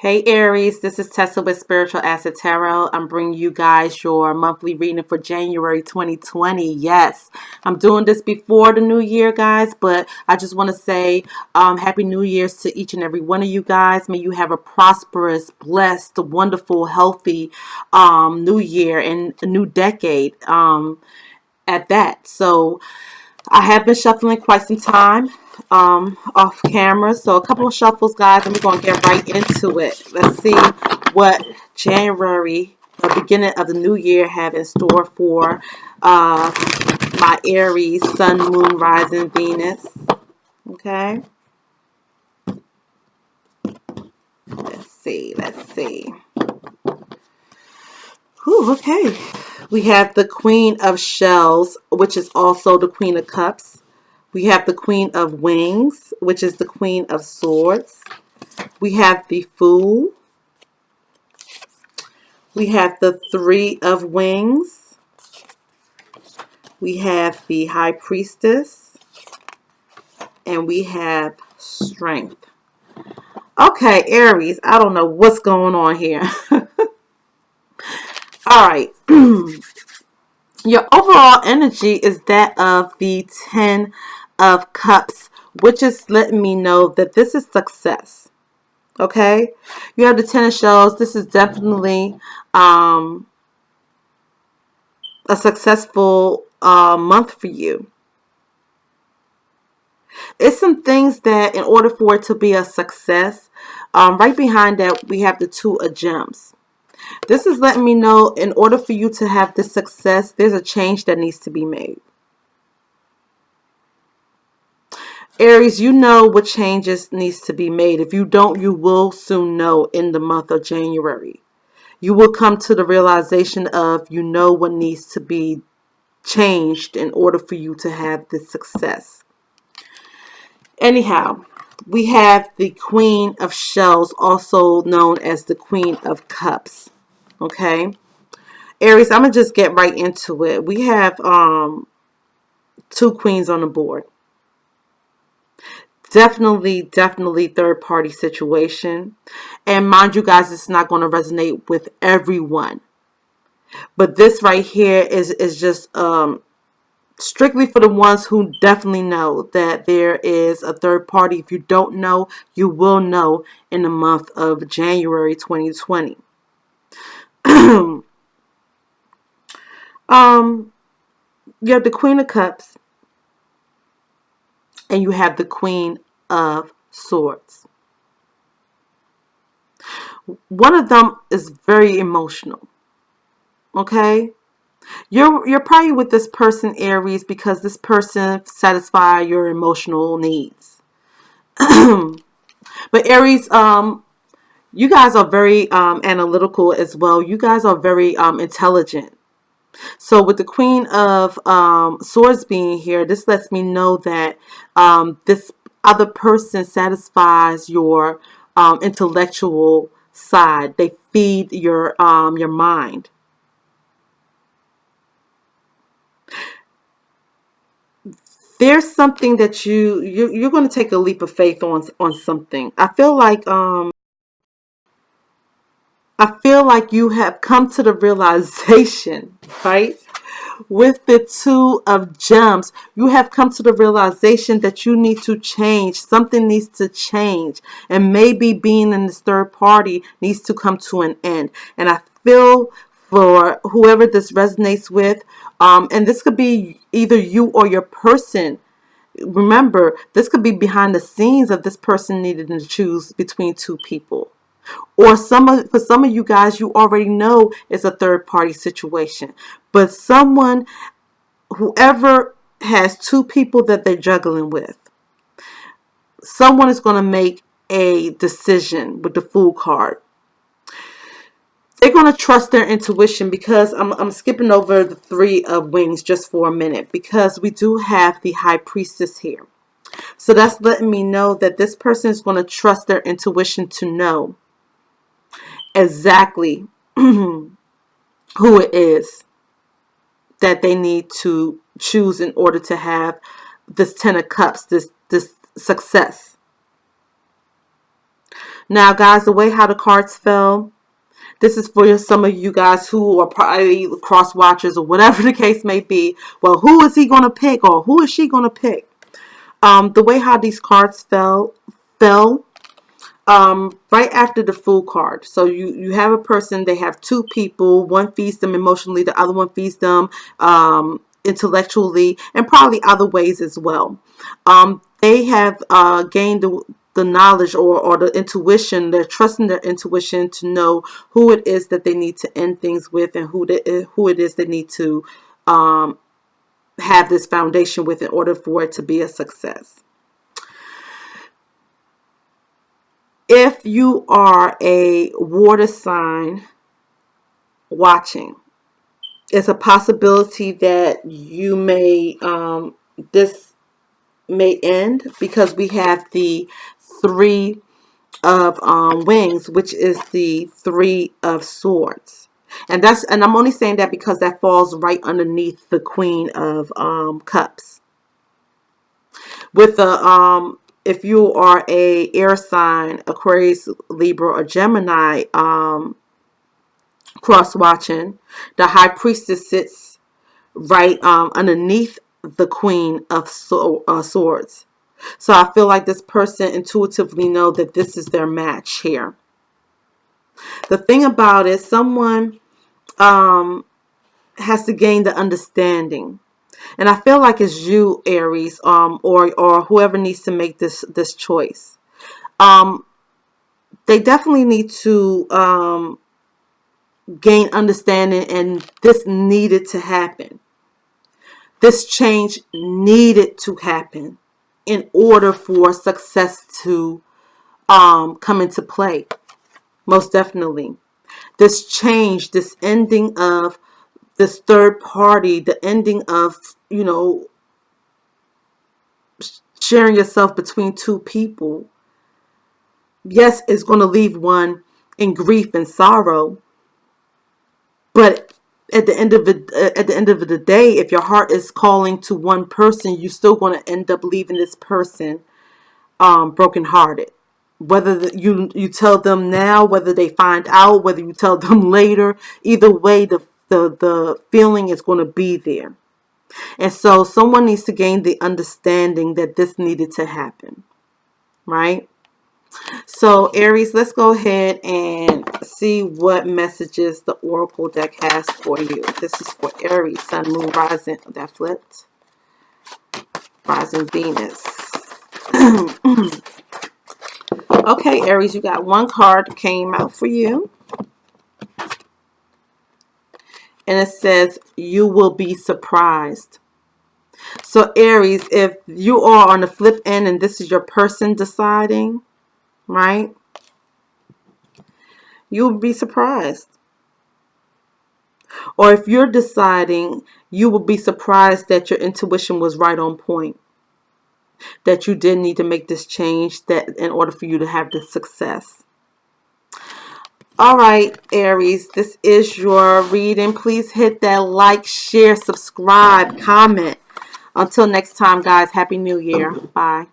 Hey Aries, this is Tessa with Spiritual Asset Tarot. I'm bringing you guys your monthly reading for January 2020. Yes, I'm doing this before the new year, guys, but I just want to say Happy New Year's to each and every one of you guys. May you have a prosperous, blessed, wonderful, healthy new year and a new decade at that. So I have been shuffling quite some time off camera. So a couple of shuffles, guys, and we're going to get right into it. Let's see what January, the beginning of the new year, have in store for my Aries, Sun, Moon, Rising, Venus. Okay. Let's see. Let's see. Whew, okay. We have the Queen of Shells, which is also the Queen of Cups. We have the Queen of Wings, which is the Queen of Swords. We have the Fool. We have the Three of Wings. We have the High Priestess. And we have Strength. Okay, Aries, I don't know what's going on here. All right. Your overall energy is that of the Ten of Cups, which is letting me know that this is success. Okay, you have the Ten of Shells. This is definitely a successful month for you. It's some things that in order for it to be a success, right behind that we have the Two of Gems. This is letting me know in order for you to have this success, there's a change that needs to be made. Aries, you know what changes needs to be made. If you don't, you will soon know in the month of January. You will come to the realization of you know what needs to be changed in order for you to have this success. Anyhow, we have the Queen of Shells, also known as the Queen of Cups. Okay, Aries, I'm gonna just get right into it. We have two queens on the board. Definitely third party situation. And mind you guys, it's not going to resonate with everyone. But this right here is just strictly for the ones who definitely know that there is a third party. If you don't know, you will know in the month of January 2020. You have the Queen of Cups and you have the Queen of Swords. One of them is very emotional. Okay? You're probably with this person, Aries, because this person satisfies your emotional needs. But Aries, you guys are very analytical as well. You guys are very intelligent. So with the Queen of Swords being here, this lets me know that this other person satisfies your intellectual side. They feed your mind. There's something that you're going to take a leap of faith on something. I feel like you have come to the realization, right? With the Two of Gems, you have come to the realization that you need to change. Something needs to change. And maybe being in this third party needs to come to an end. And I feel for whoever this resonates with, and this could be either you or your person. Remember, this could be behind the scenes of this person needing to choose between two people. Or for some of you guys, you already know it's a third party situation. But whoever has two people that they're juggling with, someone is going to make a decision with the Fool card. They're going to trust their intuition because I'm skipping over the Three of Wings just for a minute because we do have the High Priestess here. So that's letting me know that this person is going to trust their intuition to know exactly who it is that they need to choose in order to have this Ten of Cups, this success. Now, guys, the way how the cards fell, this is for some of you guys who are probably cross watchers or whatever the case may be. Well, who is he going to pick, or who is she going to pick? The way how these cards fell right after the Fool card. So you have a person, they have two people. One feeds them emotionally, the other one feeds them intellectually, and probably other ways as well. They have gained the knowledge or the intuition. They're trusting their intuition to know who it is that they need to end things with, and who it is they need to have this foundation with in order for it to be a success. If you are a water sign watching, it's a possibility that you may this may end, because we have the Three of Wings, which is the Three of Swords. And I'm only saying that because that falls right underneath the Queen of Cups. With the if you are a air sign, Aquarius, Libra, or Gemini, cross watching, the High Priestess sits right underneath the Queen of Swords. So I feel like this person intuitively know that this is their match here. The thing about it, someone has to gain the understanding. And I feel like it's you, Aries, or whoever needs to make this choice. They definitely need to gain understanding, and this needed to happen. This change needed to happen in order for success to come into play. Most definitely. This change, this ending of this third party, the ending of, sharing yourself between two people, yes, it's going to leave one in grief and sorrow. But at the end of the day, if your heart is calling to one person, you're still going to end up leaving this person brokenhearted. Whether you tell them now, whether they find out, whether you tell them later, either way, the feeling is going to be there. And so someone needs to gain the understanding that this needed to happen, right? So Aries, let's go ahead and see what messages the Oracle deck has for you. This is for Aries, Sun, Moon, Rising. That flipped. Rising Venus. Okay, Aries, you got one card came out for you. And it says, you will be surprised. So Aries, if you are on the flip end and this is your person deciding, right? You will be surprised. Or if you're deciding, you will be surprised that your intuition was right on point. That you did need to make this change that in order for you to have this success. All right, Aries, this is your reading. Please hit that like, share, subscribe, comment. Until next time, guys, Happy New Year. Bye.